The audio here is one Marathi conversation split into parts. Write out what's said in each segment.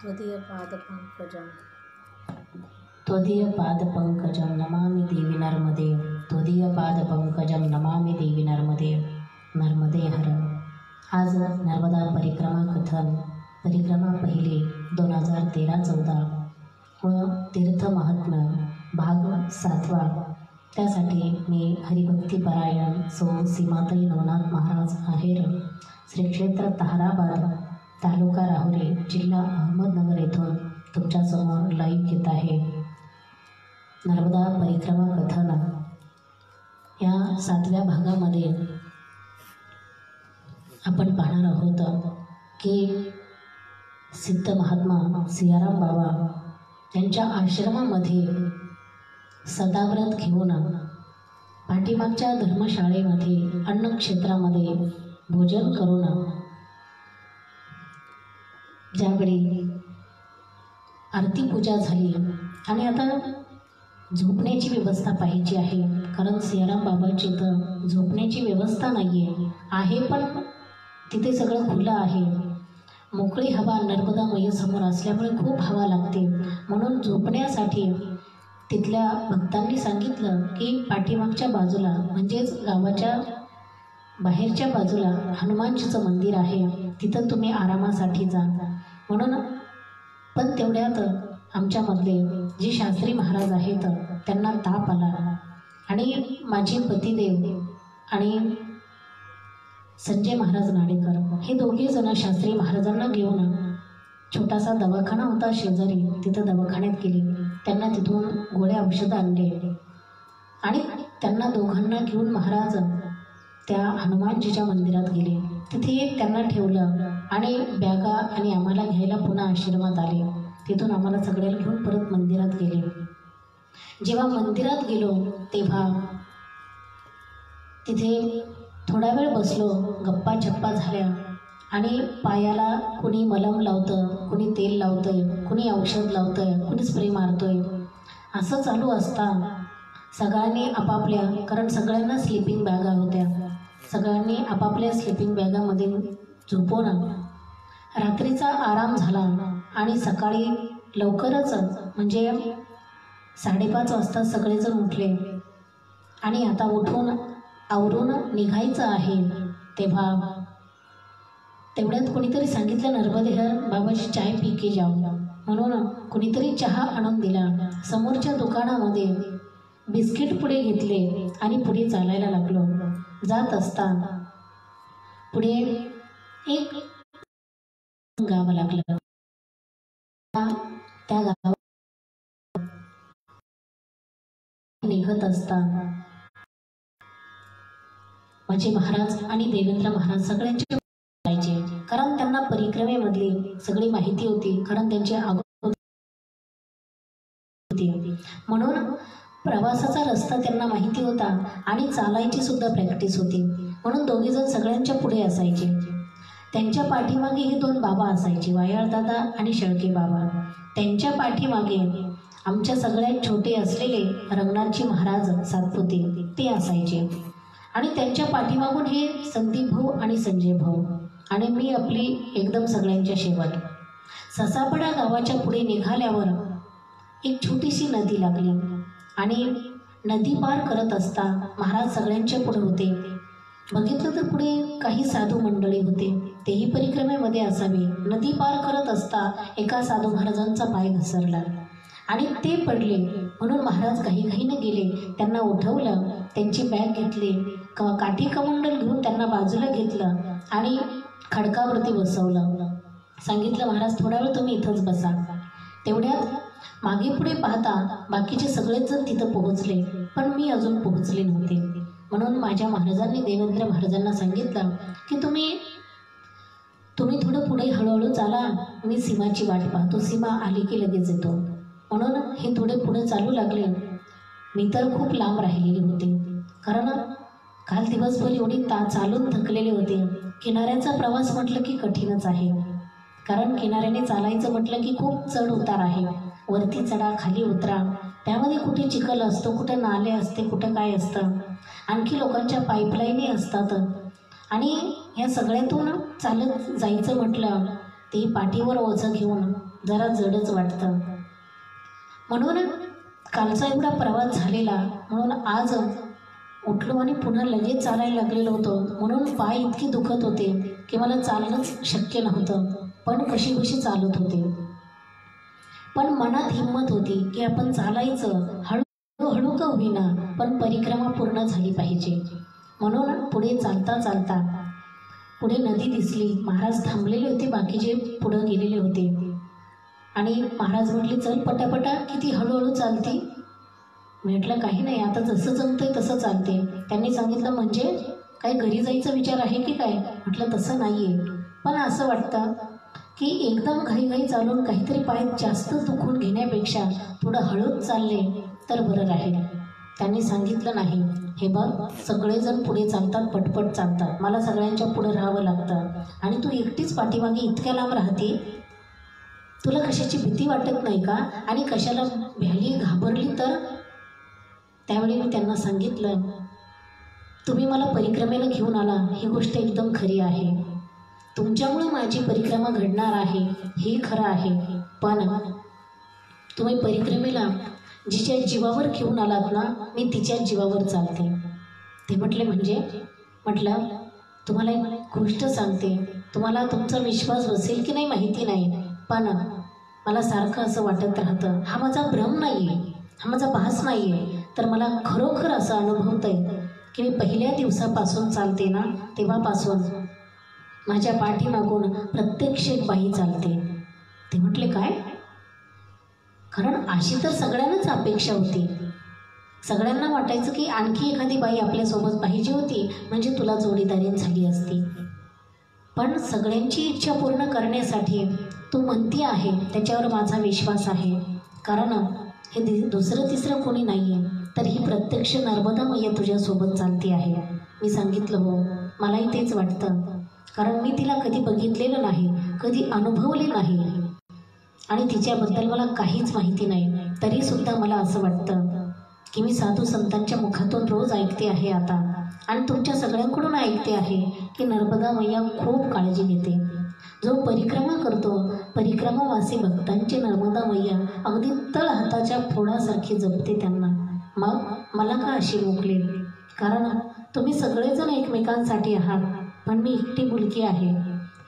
त्वदीयपादपङ्कजं त्वदीयपादपङ्कजं नमामि देवी नर्मदे। त्वदीयपादपङ्कजं नमामि देवी नर्मदे। नर्मदे हर। आज नर्मदा परिक्रमा कथन परिक्रमा पहिली 2013-14 व तीर्थ महात्म्य भाग 7वा। त्यासाठी मी हरिभक्तीपरायण सौ सीमाताई नवनाथ महाराज आहेर, श्री क्षेत्र ताहराबाद, तालुका राहुरी, जिल्हा अहमदनगर येथून तुमच्यासमोर लाईव्ह घेत आहे। नर्मदा परिक्रमा कथन या 7व्या भागामध्ये आपण पाहणार आहोत की सिद्ध महात्मा सियाराम बाबा यांच्या आश्रमामध्ये सदाव्रत घेऊन पाठीमागच्या धर्मशाळेमध्ये अन्नक्षेत्रामध्ये भोजन करून ज्यावेळी आरती पूजा झाली आणि आता झोपण्याची व्यवस्था पाहिजे आहे, कारण सियाराम बाबाची तर झोपण्याची व्यवस्था नाही आहे पण तिथे सगळं खुलं आहे, मोकळी हवा नर्मदा मैयासमोर असल्यामुळे खूप हवा लागते, म्हणून झोपण्यासाठी तिथल्या भक्तांनी सांगितलं की पाठीमागच्या बाजूला म्हणजेच गावाच्या बाहेरच्या बाजूला हनुमानजीचं मंदिर आहे, तिथं तुम्ही आरामासाठी जा म्हणून। पण तेवढ्यात आमच्यामधले जे शास्त्री महाराज आहेत त्यांना ताप आला आणि माझे पतिदेव आणि संजय महाराज नाडेकर हे दोघे जण शास्त्री महाराजांना घेऊन छोटासा दवाखाना होता शेजारी, तिथं दवाखान्यात गेले, त्यांना तिथून गोळ्या औषधं आणले आणि त्यांना दोघांना घेऊन महाराज त्या हनुमानजीच्या मंदिरात गेले, तिथे त्यांना ठेवलं आणि बॅगा आणि आम्हाला घ्यायला पुन्हा आश्रमात आले, तिथून आम्हाला सगळ्याला घेऊन परत मंदिरात गेले। जेव्हा मंदिरात गेलो तेव्हा तिथे थोडा वेळ बसलो, गप्पा चप्पा झाल्या आणि पायाला कुणी मलम लावतं, कुणी तेल लावतंय, कुणी औषध लावतंय, कुणी स्प्रे मारतोय, असं चालू असता सगळ्यांनी आपापल्या, कारण सगळ्यांना स्लीपिंग बॅगा होत्या, सगळ्यांनी आपापल्या स्लीपिंग बॅगामध्ये झोपून रात्रीचा आराम झाला आणि सकाळी लवकरच म्हणजे 5:30 वाजता सगळेजण उठले आणि आता उठून आवरून निघायचं आहे। तेव्हा तेवढ्यात कोणीतरी सांगितलं नर्मदेहर बाबाची चाय पी के जाऊ, म्हणून कोणीतरी चहा आणून दिला, समोरच्या दुकानामध्ये बिस्किट पुढे घेतले आणि पुढे चालायला लागलो। जात असताना पुढे एक गाव लागलं, त्या गावात निघत असताना माझे महाराज आणि देवेंद्र महाराज सगळ्यांचे जायचे, कारण त्यांना परिक्रमेमधली सगळी माहिती होती, कारण त्यांची आवड होती, म्हणून प्रवासाचा रस्ता त्यांना माहिती होता आणि चालायची सुद्धा प्रॅक्टिस होती, म्हणून दोघेजण सगळ्यांच्या पुढे असायचे। त्यांच्या पाठीमागे हे 2 बाबा असायचे, वायाळदादा आणि शेळके बाबा, त्यांच्या पाठीमागे आमच्या सगळ्यात छोटे असलेले रंगनाथजी महाराज सातपुते ते असायचे आणि त्यांच्या पाठीमागून हे संदीप भाऊ आणि संजय भाऊ आणि मी आपली एकदम सगळ्यांच्या शेवट। ससापडा गावाच्या पुढे निघाल्यावर एक छोटीशी नदी लागली आणि नदी पार करत असता महाराज सगळ्यांच्या पुढे होते, बघितलं तर पुढे काही साधू मंडळी होते, तेही परिक्रमेमध्ये असावे। नदी पार करत असता एका साधू महाराजांचा पाय घसरला आणि ते पडले, म्हणून महाराज घाईघाईने गेले, त्यांना उठवलं, त्यांची बॅग घेतली, काठी कमंडल घेऊन त्यांना बाजूला घेतलं आणि खडकावरती बसवलं, सांगितलं महाराज थोडा वेळ तुम्ही इथंच बसा। तेवढ्यात मागे पुढे पाहता बाकीचे सगळेच जण तिथं पोहोचले, पण मी अजून पोहोचले नव्हते, म्हणून माझ्या महाराजांनी देवेंद्र महाराजांना सांगितलं की तुम्ही थोडं पुढे हळूहळू चाला, मी सीमाची वाट पाहतो, सीमा आली की लगेच येतो, म्हणून हे थोडे पुढे चालू लागले। मी तर खूप लांब राहिलेले होते, कारण काल दिवसभर एवढी चालून थकलेले होते। किनाऱ्याचा प्रवास म्हटलं की कठीणच आहे, कारण किनाऱ्याने चालायचं म्हटलं की खूप चढ उतार आहे, वरती चढा खाली उतरा, त्यामध्ये कुठे चिखल असतो, कुठे नाले असते, कुठं काय असतं, आणखी लोकांच्या पाईपलाईनी असतात आणि या सगळ्यातून चालत जायचं म्हटलं ते पाठीवर ओझं घेऊन जरा जडच वाटतं. म्हणून कालचा एवढा प्रवास झालेला, म्हणून आज उठलो आणि पुन्हा लगेच चालायला लागलेलो होतो. म्हणून पाय इतके दुखत होते की मला चालणंच शक्य नव्हतं. पण कशी कशी चालत होते. पण मनात हिंमत होती की आपण चालायचं, हळूहळू का होईना पण परिक्रमा पूर्ण झाली पाहिजे. म्हणून पुढे चालता चालता पुढे नदी दिसली. महाराज थांबलेले होते, बाकीचे पुढं गेलेले होते. आणि महाराज म्हटले, चल पटापटा, किती हळूहळू चालते. म्हटलं काही नाही, आता जसं जमतंय तसं चालते. त्यांनी सांगितलं, म्हणजे काही घरी जायचा विचार आहे की काय. म्हटलं तसं नाही आहे, पण असं वाटतं की एकदम घाईघाई चालून काहीतरी पाय जास्त दुखून घेण्यापेक्षा थोडं हळूच चालले तर बरं राहील. त्यांनी सांगितलं, नाही हे बघ, सगळेजण पुढे चालतात, पटपट चालतात, मला सगळ्यांच्या पुढे राहावं लागतं आणि तू एकटीच पाठीमागे इतक्या लांब राहते. तुला कशाची भीती वाटत नाही का? आणि कशाला भ्याली, घाबरली तर? त्यावेळी मी त्यांना सांगितलं, तुम्ही मला परिक्रमेला घेऊन आला, ही गोष्ट एकदम खरी आहे. तुमच्यामुळे माझी परिक्रमा घडणार आहे हे खरं आहे. पण तुम्ही परिक्रमेला जिच्या जीवावर घेऊन आलात ना, मी तिच्या जीवावर चालते. ते म्हटले, म्हणजे? म्हटलं, तुम्हाला एक गोष्ट सांगते, तुम्हाला तुमचा विश्वास बसेल की नाही माहिती नाही, पण मला सारखं असं वाटत राहतं, हा माझा भ्रम नाही आहे, हा माझा भास नाही आहे, तर मला खरोखर असं अनुभवत आहे की मी पहिल्या दिवसापासून चालते ना, तेव्हापासून माझ्या पाठीमागून प्रत्यक्ष एक बाई चालते. ते म्हटले, काय? कारण अशी तर सगळ्यांनाच अपेक्षा होती. सगळ्यांना वाटायचं की आणखी एखादी बाई आपल्यासोबत पाहिजे होती, म्हणजे तुला जोडीदारी झाली असती. पण सगळ्यांची इच्छा पूर्ण करण्यासाठी तू म्हणती आहे, त्याच्यावर माझा विश्वास आहे. कारण हे दुसरं तिसरं कोणी नाही आहे, तर ही प्रत्यक्ष नर्मदा मैया तुझ्यासोबत चालती आहे. मी सांगितलं, हो, मलाही तेच वाटतं. कारण मी तिला कधी बघितलेलं नाही, कधी अनुभवले नाही आणि तिच्याबद्दल मला काहीच माहिती नाही. तरीसुद्धा मला असं वाटतं की मी साधू संतांच्या मुखातून रोज ऐकते आहे आता, आणि तुमच्या सगळ्यांकडून ऐकते आहे की नर्मदा मैया खूप काळजी घेते. जो परिक्रमा करतो, परिक्रमावासी भक्तांची नर्मदा मैया अगदी तळ हाताच्या फोडासारखी जपते त्यांना. मग मला का अशी मोकलेल? कारण तुम्ही सगळेजण एकमेकांसाठी आहात, पण मी एकटी मुलगी आहे.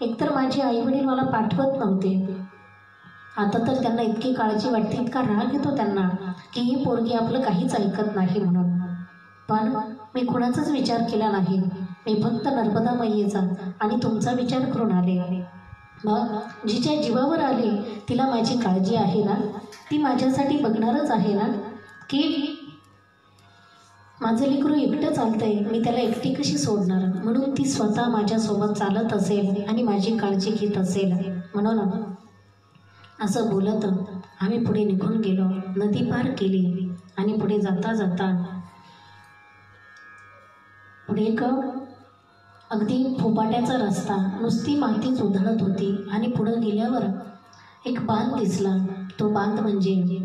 एकतर माझे आईवडील मला पाठवत नव्हते, आता तर त्यांना इतकी काळजी वाटते, इतका राग येतो त्यांना की ही पोरगी आपलं काहीच ऐकत नाही म्हणून. पण मी कुणाचाच विचार केला नाही, मी फक्त नर्मदा मैयेचा आणि तुमचा विचार करून आले. मग जिच्या जीवावर आले तिला माझी काळजी आहे ना, ती माझ्यासाठी बघणारच आहे ना, की माझं लेकरू एकटं चालतंय, मी त्याला एकटी कशी सोडणार. म्हणून ती स्वतः माझ्यासोबत चालत असेल आणि माझी काळजी घेत असेल. म्हणून असं बोलत आम्ही पुढे निघून गेलो, नदी पार केली आणि पुढे जाता जाता पुढे एक अगदी फोपाट्याचा रस्ता, नुसती मातीच उधळत होती आणि पुढे गेल्यावर एक बांध दिसला. तो बांध म्हणजे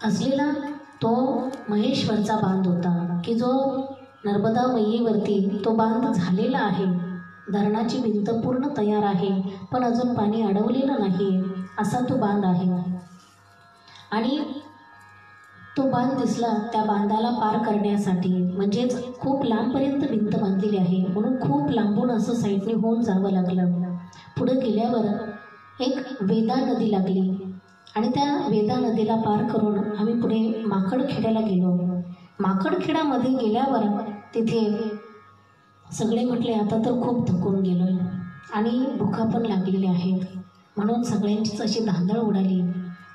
असलेला तो महेश्वरचा बांध होता की जो नर्मदा मैयेवरती तो बांध झालेला आहे. धरणाची भिंत पूर्ण तयार आहे, पण अजून पाणी अडवलेलं नाही, असा तो बांध आहे. आणि तो बांध दिसला, त्या बांधाला पार करण्यासाठी म्हणजेच खूप लांबपर्यंत भिंत बांधलेली आहे, म्हणून खूप लांबून असं साईडने होऊन जावं लागलं. पुढे गेल्यावर एक वेदा नदी लागली आणि त्या वेदा नदीला पार करून आम्ही पुढे माकडखेड्याला गेलो. माकडखेड्यामध्ये गेल्यावर तिथे सगळे म्हटले, आता तर खूप थकून गेलो आणि भुका पण लागलेल्या आहेत. म्हणून सगळ्यांचीच अशी धांदळ उडाली,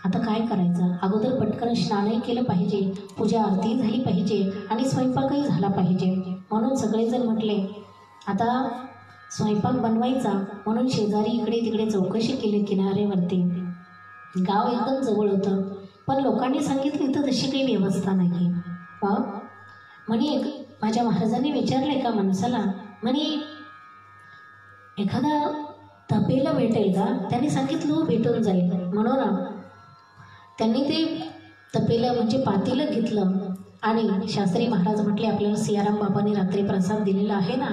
आता काय करायचं. अगोदर पटकन स्नानही केलं पाहिजे, पूजा आरती झाली पाहिजे आणि स्वयंपाकही झाला पाहिजे. म्हणून सगळेजण म्हटले, आता स्वयंपाक बनवायचा. म्हणून शेजारी इकडे तिकडे चौकशी केली किनाऱ्यावरती. गाव एकदम जवळ होतं, पण लोकांनी सांगितलं इथं तशी काही व्यवस्था नाही. म्हणे माझ्या महाराजांनी विचारलं एका माणसाला, म्हणे एखादा तपेला भेटेल का? त्यांनी सांगितलं भेटून जाईल. म्हणून त्यांनी ते तपेला म्हणजे पातेलं घेतलं आणि शास्त्री महाराज म्हटले, आपल्याला सियाराम बाबांनी रात्री प्रसाद दिलेला आहे ना,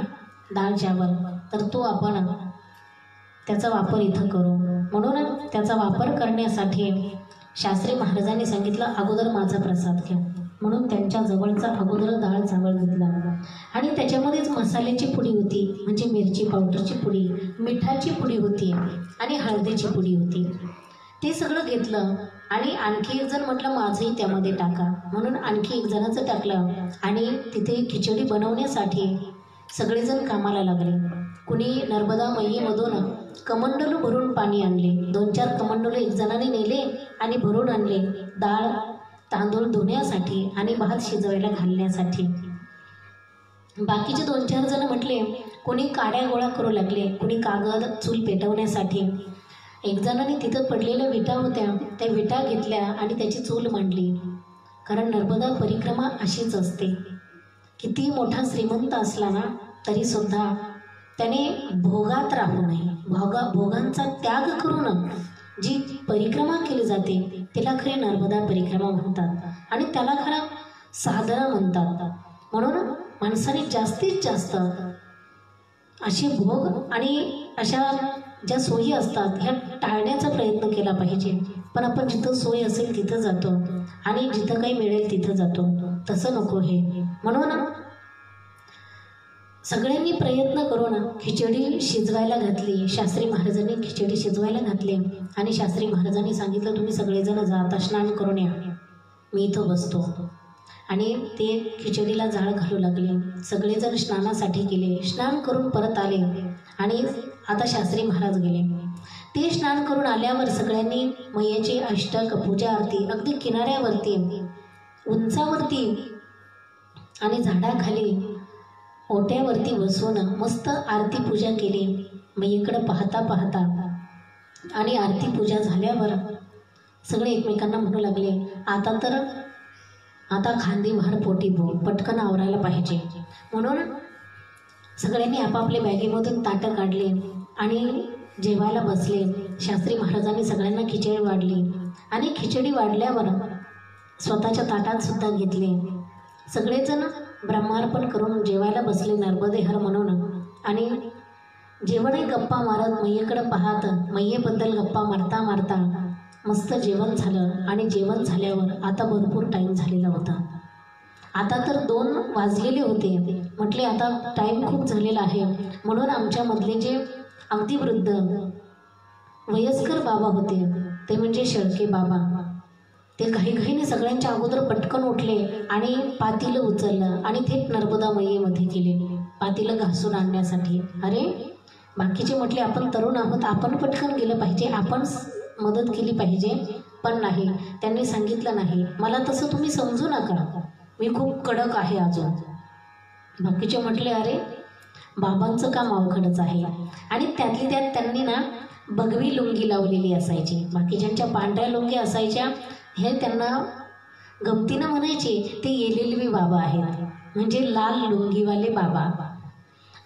डाळ चावल, तर तो आपण त्याचा वापर इथं करू. म्हणून त्याचा वापर करण्यासाठी शास्त्री महाराजांनी सांगितलं, अगोदर माझा प्रसाद घ्या. म्हणून त्यांच्या जवळचा अगोदर डाळ चावळ घेतला आणि त्याच्यामध्येच मसाल्याची पुडी होती, म्हणजे मिरची पावडरची पुडी, मिठाची पुडी होती आणि हळदीची पुडी होती. ते सगळं घेतलं आणि आणखी एक जण म्हटलं माझंही त्यामध्ये टाका, म्हणून आणखी एक जणाचं टाकलं आणि तिथे खिचडी बनवण्यासाठी सगळेजण कामाला लागले. कुणी नर्मदा मैयेमधून कमंडलू भरून पाणी आणले, 2-4 कमंडलू एक जणाने नेले आणि भरून आणले डाळ तांदूळ धुण्यासाठी आणि भात शिजवायला घालण्यासाठी. बाकीचे 2-4 जण म्हटले, कोणी काड्या गोळा करू लागले, कुणी कागद चूल पेटवण्यासाठी. एक जणाने तिथं पडलेल्या विटा होत्या, त्या विटा घेतल्या आणि त्याची चूल मांडली. कारण नर्मदा परिक्रमा अशीच असते, किती मोठा श्रीमंत असला ना तरीसुद्धा त्याने भोगात राहू नये. भोगांचा त्याग करून जी परिक्रमा केली जाते तिला खरी नर्मदा परिक्रमा म्हणतात आणि त्याला खरा साधना म्हणतात. म्हणून माणसाने जास्तीत जास्त असे भोग आणि अशा ज्या सोयी असतात ह्या टाळण्याचा प्रयत्न केला पाहिजे. पण आपण जिथं सोय असेल तिथं जातो आणि जिथं काही मिळेल तिथं जातो, तसं नको हे. म्हणून सगळ्यांनी प्रयत्न करून खिचडी शिजवायला घातली. शास्त्री महाराजांनी खिचडी शिजवायला घातली आणि शास्त्री महाराजांनी सांगितलं, तुम्ही सगळेजण जाता स्नान करून या, मी इथं बसतो. आणि ते खिचडीला जाळ घालू लागले. सगळेजण स्नानासाठी गेले, स्नान करून परत आले आणि आता शास्त्री महाराज गेले. ते स्नान करून आल्यावर सगळ्यांनी मैयाची अष्टक पूजा आरती अगदी किनाऱ्यावरती उंचावरती आणि झाडाखाली ओट्यावरती बसून मस्त आरती पूजा केली. मैयेकडे पाहता पाहता आणि आरती पूजा झाल्यावर सगळे एकमेकांना म्हणू लागले, आता खांदी भार पोटी भोग, पटकन आवरायला पाहिजे. म्हणून सगळ्यांनी आपापल्या बॅगेमधून ताटं काढले आणि जेवायला बसले. शास्त्री महाराजांनी सगळ्यांना खिचडी वाढली आणि खिचडी वाढल्यावर स्वतःच्या ताटात सुद्धा घेतले. सगळेजण ब्रह्मार्पण करून जेवायला बसले नर्मदेहर म्हणून. आणि जेवणही गप्पा मारत मैयेकडं पाहत मैयेबद्दल गप्पा मारता मारता मस्त जेवण झालं. आणि जेवण झाल्यावर आता भरपूर टाईम झालेला होता. आता तर 2 वाजलेले होते. म्हटले आता टाईम खूप झालेला आहे. म्हणून आमच्यामधले जे अगदी वृद्ध वयस्कर बाबा होते ते म्हणजे शेळके बाबा, ते घाईघाईने सगळ्यांच्या अगोदर पटकन उठले आणि पातीलं उचललं आणि थेट नर्मदा मैयेमध्ये गेले पातीलं घासून आणण्यासाठी. अरे बाकीचे म्हटले आपण तरुण आहोत, आपण पटकन गेलं पाहिजे, आपण मदत केली पाहिजे. पण नाही, त्यांनी सांगितलं नाही, मला तसं तुम्ही समजू नका, मी खूप कडक आहे अजून. बाकीचे म्हटले अरे बाबांचं काम अवघडच आहे. आणि त्यातली त्यात त्यांनी ना बगवी लुंगी लावलेली असायची, बाकीच्यांच्या पांढऱ्या लुंगी असायच्या. हे त्यांना गमतीनं म्हणायचे ते एलएलबी बाबा आहेत, म्हणजे लाल लुंगीवाले बाबा.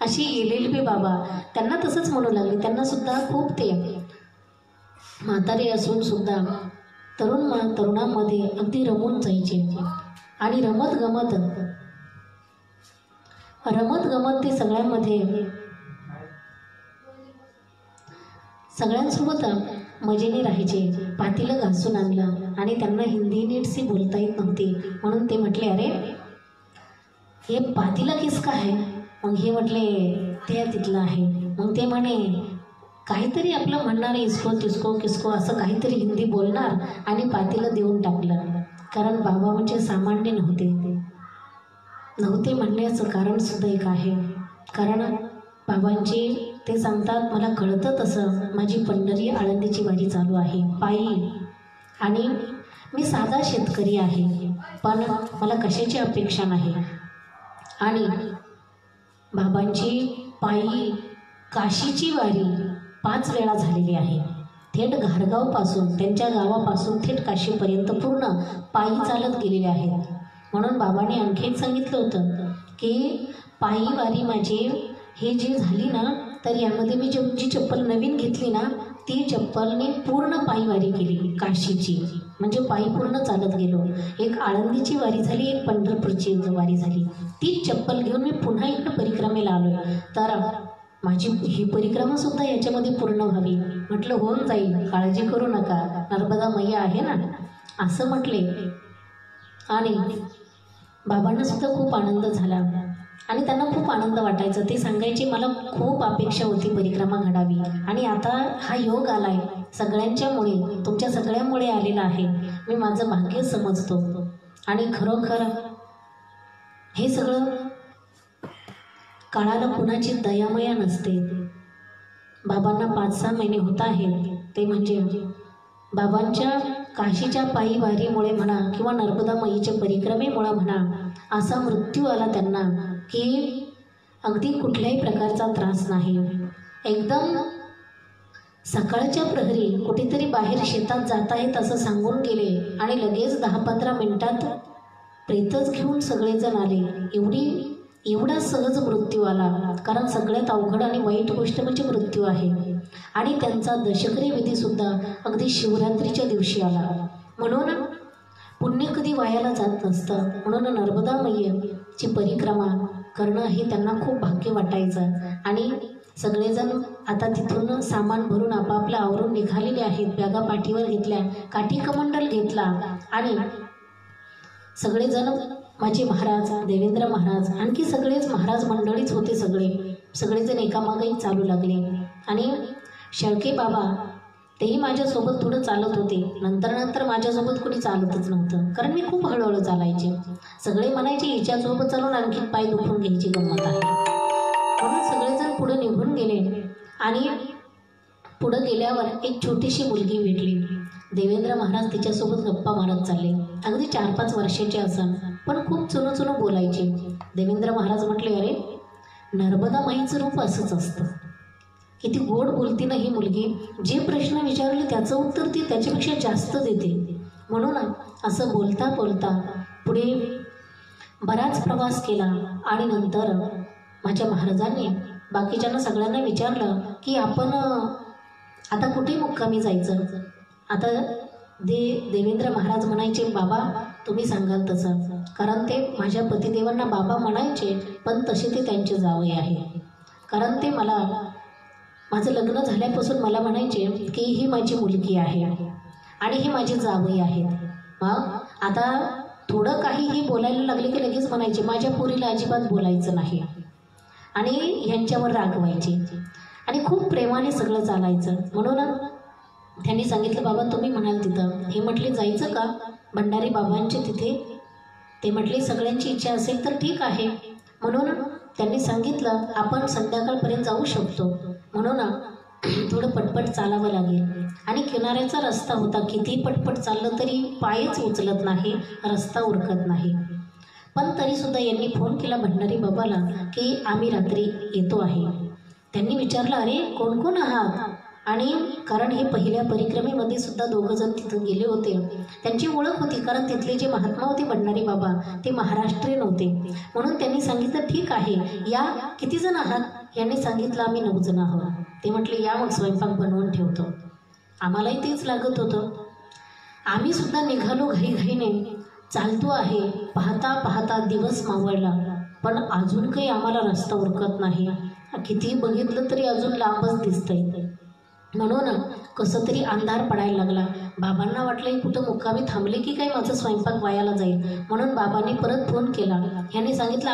अशी एलएलबी बाबा त्यांना तसंच म्हणू लागले. त्यांना सुद्धा खूप ते म्हातारे असून सुद्धा तरुणांमध्ये अगदी रमून जायचे. आणि रमत गमत ते सगळ्यांसोबत मजेने राहायचे. पातीलं घासून आणलं आणि त्यांना हिंदी नीटशी बोलता येत नव्हती. म्हणून ते म्हटले अरे हे पातीला किसका आहे. मग हे म्हटले ते तिथलं आहे. मग ते म्हणे काहीतरी आपलं म्हणणार इसको तिसको किसको असं काहीतरी हिंदी बोलणार आणि पातीलं देऊन टाकलं. कारण बाबा म्हणजे सामान्य नव्हते म्हणण्याचं कारण सुद्धा एक आहे. कारण बाबांची ते सांगतात मला कळतं तसं माझी पंढरी आळंदीची वारी चालू आहे पायी, आणि मी साधा शेतकरी आहे, पण मला कशाची अपेक्षा नाही. आणि बाबांची पायी काशीची वारी 5 वेळा झालेली आहे. थेट घारगावपासून त्यांच्या गावापासून थेट काशीपर्यंत पूर्ण पायी चालत गेलेले आहेत. म्हणून बाबांनी आणखी एक सांगितलं होतं की पायी वारी माझी हे जी झाली ना, तर यामध्ये मी जी चप्पल नवीन घेतली ना ती चप्पलने पूर्ण पायी वारी केली काशीची, म्हणजे पायी पूर्ण चालत गेलो. एक आळंदीची वारी झाली, एक पंढरपूरची वारी झाली. ती चप्पल घेऊन मी पुन्हा इकडं परिक्रमेला आलो. तर माझी ही परिक्रमा सुद्धा याच्यामध्ये पूर्ण व्हावी. म्हटलं होऊन जाईल, काळजी करू नका, नर्मदा मैया आहे ना, असं म्हटले. आणि बाबांना सुद्धा खूप आनंद झाला आणि त्यांना खूप आनंद वाटायचा. ते सांगायचे मला खूप अपेक्षा होती परिक्रमा घडावी आणि आता हा योग आलाय, सगळ्यांच्यामुळे, तुमच्या सगळ्यांमुळे आलेला आहे. मी माझं भाग्य समजतो आणि खरोखर हे सगळं काळाला कुणाची दयामया नसते. बाबांना 5-6 महिने होत आहेत, ते म्हणजे बाबांच्या काशीच्या पायी वारीमुळे म्हणा किंवा नर्मदा माईच्या परिक्रमेमुळे म्हणा असा मृत्यू आला त्यांना की अगदी कुठल्याही प्रकारचा त्रास नाही. एकदम सकाळच्या प्रहरी कुठेतरी बाहेर शेतात जात आहेत असं सांगून गेले आणि लगेच 10-15 मिनिटात प्रेतच घेऊन सगळेजण आले. एवढा सहज मृत्यू आला. कारण सगळ्यात अवघड आणि वाईट गोष्ट म्हणजे मृत्यू आहे. आणि त्यांचा दशकरी विधीसुद्धा अगदी शिवरात्रीच्या दिवशी आला. म्हणून पुण्य कधी वायाला जात नसतं. म्हणून नर्मदा मैयेची परिक्रमा करणं हे त्यांना खूप भाग्य वाटायचं. आणि सगळेजण आता तिथून सामान भरून आपापलं आवरून निघालेले आहेत. बॅगा पाठीवर घेतल्या, काठी कमंडल घेतला आणि सगळेजण माझे महाराज, देवेंद्र महाराज, आणखी सगळेच महाराज मंडळीच होते. सगळेजण एकामागे चालू लागले. आणि शेळके बाबा तेही माझ्यासोबत थोडं चालत होते. नंतर माझ्यासोबत कोणी चालतच नव्हतं, कारण मी खूप हळूहळू चालायचे. सगळे म्हणायचे हिच्यासोबत चालून आणखी पाय दुखून घ्यायची गंमत आहे. म्हणून सगळेजण पुढे निघून गेले. आणि पुढं गेल्यावर एक छोटीशी मुलगी भेटली. देवेंद्र महाराज तिच्यासोबत गप्पा मारत चालले. अगदी 4-5 वर्षाचे असन, पण खूप चुनू बोलायचे. देवेंद्र महाराज म्हटले, अरे नर्मदा माईचं रूप असंच असतं. किती गोड बोलती ना ही मुलगी. जे प्रश्न विचारले त्याचं उत्तर ती त्याच्यापेक्षा जास्त देते. म्हणून असं बोलता पुढे बराच प्रवास केला. आणि नंतर माझ्या महाराजांनी बाकीच्यांना सगळ्यांना विचारलं की आपण आता कुठे मुक्कामी जायचं. आता देवेंद्र महाराज म्हणायचे, बाबा तुम्ही सांगाल तसं. कारण ते माझ्या पतिदेवांना बाबा म्हणायचे, पण तसे ते त्यांचे जावई आहे. कारण ते माझं लग्न झाल्यापासून मला म्हणायचे की ही माझी मुलगी आहे आणि ही माझी जावई आहेत. मग आता थोडं काहीही बोलायला लागले की लगेच म्हणायचे माझ्या पोरीला अजिबात बोलायचं नाही आणि ह्यांच्यावर रागवायचे. आणि खूप प्रेमाने सगळं चालायचं. म्हणून त्यांनी सांगितलं, बाबा तुम्ही म्हणाल तिथं. हे म्हटले जायचं का भंडारी बाबांचे तिथे. ते म्हटले सगळ्यांची इच्छा असेल तर ठीक आहे. म्हणून त्यांनी सांगितलं आपण संध्याकाळपर्यंत जाऊ शकतो. म्हणून थोडं पटपट चालावं लागेल. आणि किनाऱ्याचा रस्ता होता. किती पटपट चाललं तरी पायच उचलत नाही, रस्ता उरकत नाही. पण तरीसुद्धा यांनी फोन केला भंडारी बाबाला की आम्ही रात्री येतो आहे. त्यांनी विचारलं, अरे कोण कोण आहात. आणि कारण हे पहिल्या परिक्रमेमध्ये सुद्धा 2 जण तिथून गेले होते. त्यांची ओळख होती, कारण तिथले जे महात्मा होते भंडारी बाबा ते महाराष्ट्रीयन होते. म्हणून त्यांनी सांगितलं ठीक आहे या. किती जण आहात. यांनी सांगितलं आम्ही 9 जण आहोत. ते म्हटले या मग स्वयंपाक बनवून ठेवतो. आम्हालाही तेच लागत होतं. आम्ही सुद्धा निघालो घाईघाईने. चालतो आहे. पाहता दिवस मावळला, पण अजून काही आम्हाला रस्ता उरकत नाही. किती बघितलं तरी अजून लांबच दिसतंय. म्हणून कसं तरी अंधार पडायला लागला. बाबांना वाटलं कुठं मुक्कामी थांबले की काय माझं स्वयंपाक वायाला जाईल. म्हणून बाबांनी परत फोन केला. ह्यांनी सांगितलं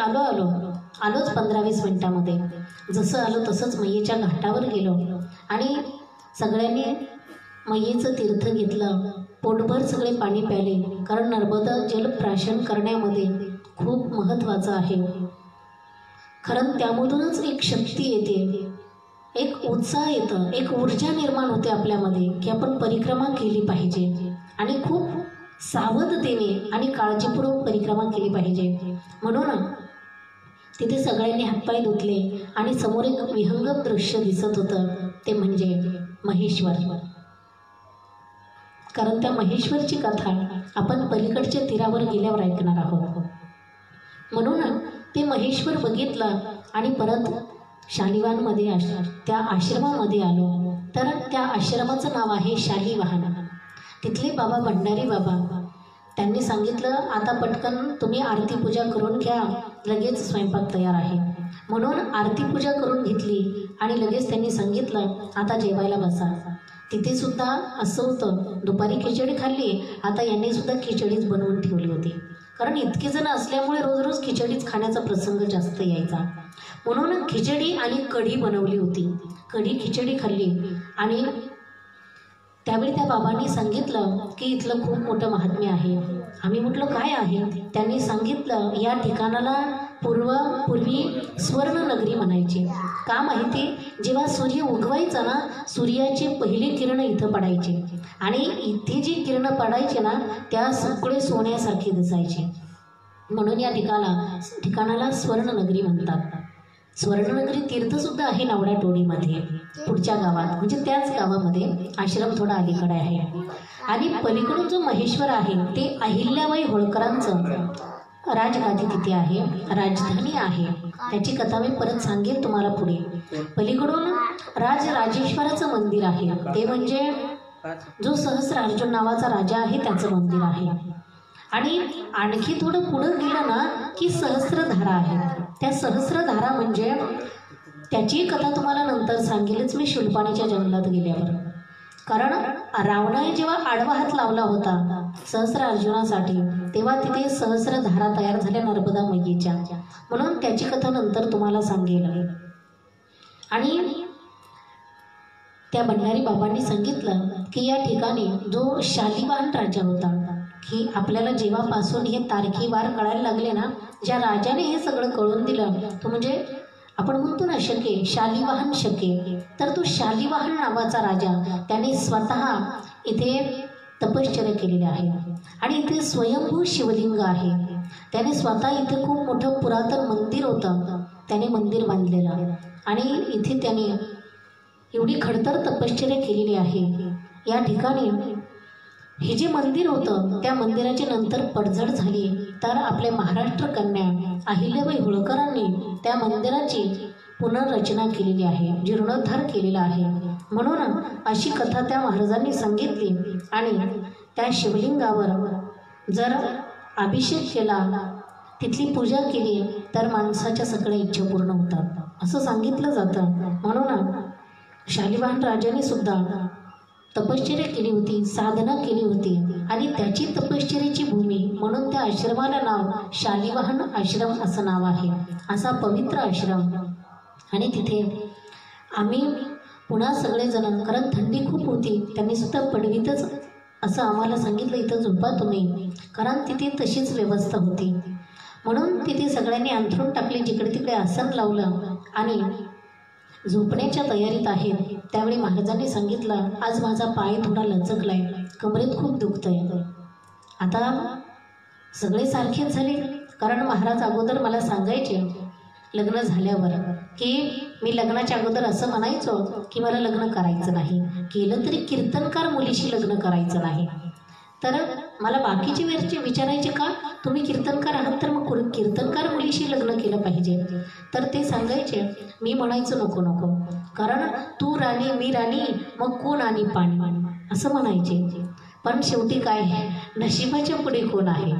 आलोच 15-20 मिनिटामध्ये. जसं आलो तसंच मैयेच्या घाटावर गेलो आणि सगळ्यांनी मैयेचं तीर्थ घेतलं. पोटभर सगळे पाणी प्याले. कारण नर्मदा जल प्राशन करण्यामध्ये खूप महत्त्वाचं आहे. कारण त्यामधूनच एक शक्ती येते, एक उत्साह येतं, एक ऊर्जा निर्माण होते आपल्यामध्ये की आपण परिक्रमा केली पाहिजे आणि खूप सावधतेने आणि काळजीपूर्वक परिक्रमा केली पाहिजे. म्हणून तिथे सगळ्यांनी हातपाय धुतले आणि समोर एक विहंगम दृश्य दिसत होतं. ते म्हणजे महेश्वर. कारण त्या महेश्वरची कथा आपण पलीकडच्या तीरावर गेल्यावर ऐकणार आहोत. म्हणून ते महेश्वर बघितलं आणि परत शालिवानमध्ये त्या आश्रमामध्ये आलो. तर त्या आश्रमाचं नाव आहे शालिवाहन. तिथले बाबा भंडारी बाबा त्यांनी सांगितलं आता पटकन तुम्ही आरती पूजा करून घ्या, लगेच स्वयंपाक तयार आहे. म्हणून आरती पूजा करून घेतली आणि लगेच त्यांनी सांगितलं आता जेवायला बसा. तिथे सुद्धा असं होतं, दुपारी खिचडी खाल्ली, आता यांनी सुद्धा खिचडीच बनवून ठेवली होती. कारण इतके जण असल्यामुळे रोज रोज खिचडीच खाण्याचा प्रसंग जास्त यायचा. म्हणून खिचडी आणि कढी बनवली होती. कढी खिचडी खाल्ली आणि त्यावेळी त्या बाबांनी सांगितलं की इथलं खूप मोठं महात्म्य आहे. आम्ही म्हटलं काय आहे? त्यांनी सांगितलं या ठिकाणाला पूर्वी स्वर्णनगरी म्हणायची. का माहिती? जेव्हा सूर्य उगवायचा ना, सूर्याचे पहिले किरण इथं पडायचे आणि इथे जी किरण पडायचे ना त्या सगळे सोन्यासारखे दिसायचे. म्हणून या ठिकाणाला स्वर्णनगरी म्हणतात. स्वर्णनगरी तीर्थसुद्धा आहे नावडा टोळीमध्ये, पुढच्या गावात, म्हणजे त्याच गावामध्ये. आश्रम थोडा अलीकडे आहे. आणि पलीकडून जो महेश्वर आहे ते अहिल्याबाई होळकरांचं राजगादी तिथे आहे, राजधानी आहे. त्याची कथा मी परत सांगेन तुम्हाला पुढे. पलीकडून राजेश्वराचं मंदिर आहे, ते म्हणजे जो सहस्रार्जुन नावाचा राजा आहे त्याचं मंदिर आहे. आणि आणखी थोडं पुढं गेलं ना की सहस्रधारा आहे. त्या सहस्रधारा म्हणजे त्याची कथा तुम्हाला नंतर सांगेलच मी शूलपाणीच्या जंगलात गेल्यावर. कारण रावणाने जेव्हा आडवा हात लावला होता सहस्रार्जुनासाठी तेव्हा तिथे सहस्रधारा तयार झाल्या नर्मदा मैयेच्या. म्हणून त्याची कथा नंतर तुम्हाला सांगेल. आणि त्या भंडारी बाबांनी सांगितलं की या ठिकाणी जो शालिवाहन राजा होता, की आपल्याला जेव्हापासून हे तारखेवार कळायला लागले ना, ज्या राजाने हे सगळं कळून दिलं तो म्हणजे आपण म्हणतो ना शके, शालिवाहन शके, तर तो शालिवाहन नावाचा राजा त्याने स्वतः इथे तपश्चर्या केलेली आहे. आणि इथे स्वयंभू शिवलिंग आहे. त्याने स्वतः इथे खूप मोठं पुरातन मंदिर होतं, त्याने मंदिर बांधलेलं. आणि इथे त्याने एवढी खडतर तपश्चर्या केलेली आहे. या ठिकाणी हे जे मंदिर होतं त्या मंदिराची नंतर पडझड झाली, तर आपले महाराष्ट्र कन्या अहिल्याबाई होळकरांनी त्या मंदिराची पुनर्रचना केलेली आहे, जीर्णोद्धार केलेला आहे. म्हणून अशी कथा त्या महाराजांनी सांगितली. आणि त्या शिवलिंगावर जर अभिषेक केला, तिथली पूजा केली तर माणसाच्या सगळ्या इच्छा पूर्ण होतात असं सांगितलं जातं. म्हणून शालिवाहन राजाने सुद्धा तपश्चर्या केली होती, साधना केली होती. आणि त्याची तपश्चर्याची भूमी म्हणून त्या आश्रमाला नाव शालिवाहन आश्रम असं नाव आहे. असा पवित्र आश्रम. आणि तिथे आम्ही पुन्हा सगळेजण, कारण थंडी खूप होती, त्यांनी सुद्धा पडवीतच असं आम्हाला सांगितलं इथं झोपा तुम्ही, कारण तिथे तशीच व्यवस्था होती. म्हणून तिथे सगळ्यांनी अंथरूण टाकले, जिकडे तिकडे आसन लावलं आणि झोपण्याच्या तयारीत आहेत. त्यावेळी महाराजांनी सांगितलं आज माझा पाय थोडा लचकलाय, कमरेत खूप दुखतंय. आता सगळे सारखेच झाले, कारण महाराज अगोदर मला सांगायचे लग्न झाल्यावर की मी लग्नाच्या अगोदर असं म्हणायचो की मला लग्न करायचं नाही, केलं तरी कीर्तनकार मुलीशी लग्न करायचं नाही. तर मला बाकीचे विचारायचे का तुम्ही कीर्तनकार आहात तर मग कीर्तनकार मुलीशी लग्न केलं पाहिजे. तर ते सांगायचे, मी म्हणायचं नको नको, कारण तू राणी मी राणी मग कोण आणि पाणी असं म्हणायचे. पण शेवटी काय नशिबाच्या पुढे कोण आहे,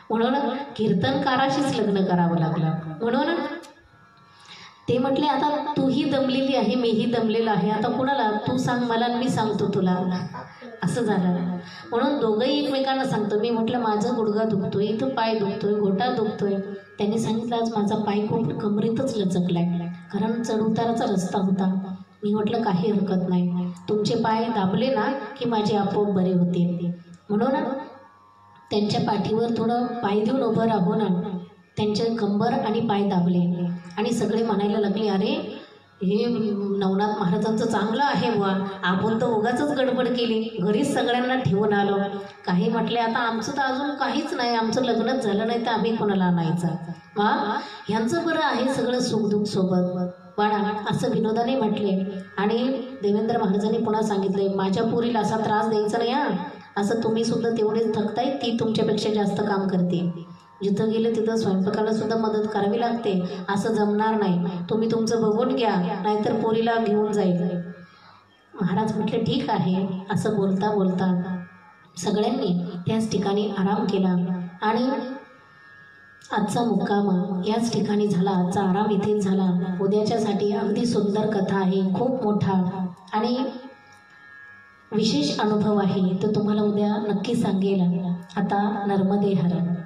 म्हणून कीर्तनकाराशीच लग्न करावं लागलं. म्हणून ते म्हटले आता तूही दमलेली आहे मीही दमलेला आहे, आता कोणाला तू सांग मला मी सांगतो तुला, असं झालं. म्हणून दोघंही एकमेकांना सांगतो. मी म्हटलं माझं गुडघा दुखतोय, इथं पाय दुखतोय, घोटा दुखतोय. त्यांनी सांगितलं आज माझा पाय खूप कमरेतच लचकलाय, कारण चढउताराचा रस्ता होता. मी म्हटलं काही हरकत नाही, तुमचे पाय दाबले ना की माझे आपोआप बरे होते. म्हणून त्यांच्या पाठीवर थोडं पाय देऊन उभं राहून त्यांचे कंबर आणि पाय दाबले आणि सगळे म्हणायला लागले अरे हे नवनाथ महाराजांचं चांगलं आहे बुवा, आपण तर उगाचच गडबड केली, घरीच सगळ्यांना ठेवून आलो. काही म्हटले आता आमचं तर अजून काहीच नाही, आमचं लग्नच झालं नाही तर आम्ही कोणाला आणायचं, ह्यांचं बरं आहे सगळं सुखदुःख सोबत पण असं विनोदाने म्हटले. आणि देवेंद्र महाराजांनी पुन्हा सांगितले माझ्या पोरीला असा त्रास द्यायचा नाही हा, असं तुम्ही सुद्धा तेवढेच थकताय, ती तुमच्यापेक्षा जास्त काम करते, जिथं गेलं तिथं स्वयंपाकाला सुद्धा मदत करावी लागते, असं जमणार नाही, तुम्ही तुमचं बघून घ्या नाहीतर पोरीला घेऊन जाईल. महाराज म्हटले ठीक आहे. असं बोलता बोलता सगळ्यांनी त्याच ठिकाणी आराम केला. आणि आजचा मुक्काम याच ठिकाणी झाला, आजचा आराम इथेच झाला. उद्याच्यासाठी अगदी सुंदर कथा आहे, खूप मोठा आणि विशेष अनुभव आहे, तो तुम्हाला उद्या नक्की सांगेल. आता नर्मदे हर.